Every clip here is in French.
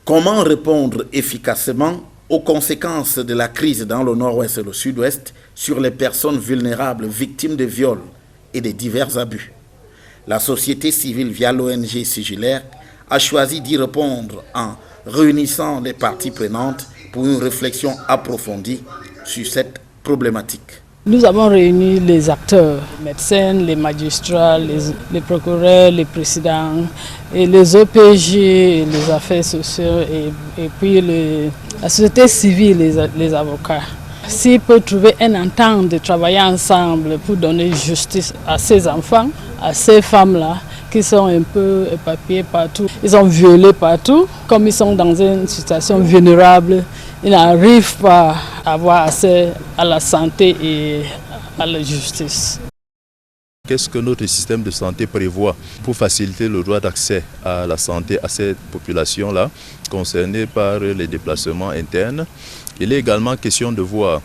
Comment répondre efficacement aux conséquences de la crise dans le nord-ouest et le sud-ouest sur les personnes vulnérables victimes de viols et de divers abus? La société civile, via l'ONG Sigilaire, a choisi d'y répondre en réunissant les parties prenantes pour une réflexion approfondie sur cette problématique. Nous avons réuni les acteurs, les médecins, les magistrats, les procureurs, les présidents, et les OPJ, les affaires sociales et puis la société civile, les avocats. S'ils peuvent trouver une entente de travailler ensemble pour donner justice à ces enfants, à ces femmes-là, qui sont un peu éparpillés partout, ils sont violés partout, comme ils sont dans une situation vulnérable, ils n'arrivent pas à avoir accès à la santé et à la justice. Qu'est-ce que notre système de santé prévoit pour faciliter le droit d'accès à la santé à cette population-là, concernée par les déplacements internes? Il est également question de voir,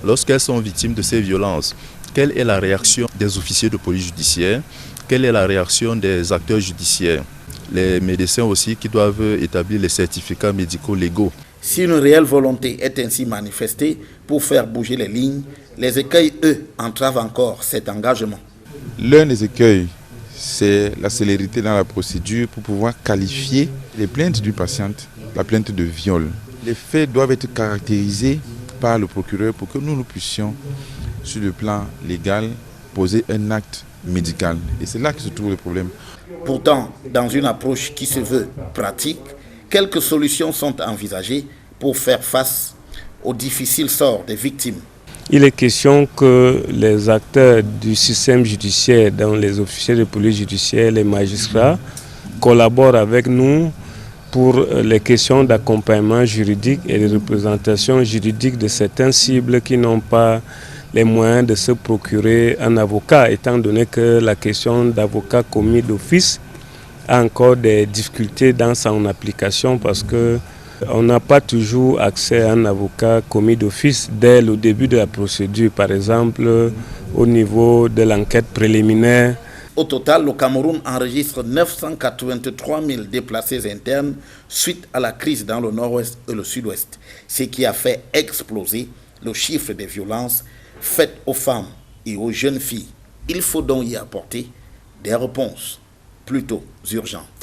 lorsqu'elles sont victimes de ces violences, quelle est la réaction des officiers de police judiciaire, quelle est la réaction des acteurs judiciaires, les médecins aussi qui doivent établir les certificats médicaux légaux. Si une réelle volonté est ainsi manifestée pour faire bouger les lignes, les écueils, eux, entravent encore cet engagement. L'un des écueils, c'est la célérité dans la procédure pour pouvoir qualifier les plaintes du patient, la plainte de viol. Les faits doivent être caractérisés par le procureur pour que nous puissions, sur le plan légal, poser un acte médical. Et c'est là que se trouve le problème. Pourtant, dans une approche qui se veut pratique, quelques solutions sont envisagées pour faire face au difficile sort des victimes. Il est question que les acteurs du système judiciaire, dont les officiers de police judiciaire, les magistrats, collaborent avec nous pour les questions d'accompagnement juridique et de représentation juridique de certaines cibles qui n'ont pas les moyens de se procurer un avocat, étant donné que la question d'avocat commis d'office a encore des difficultés dans son application parce qu'on n'a pas toujours accès à un avocat commis d'office dès le début de la procédure, par exemple au niveau de l'enquête préliminaire. Au total, le Cameroun enregistre 983 000 déplacés internes suite à la crise dans le nord-ouest et le sud-ouest, ce qui a fait exploser le chiffre des violences faites aux femmes et aux jeunes filles. Il faut donc y apporter des réponses plutôt urgentes.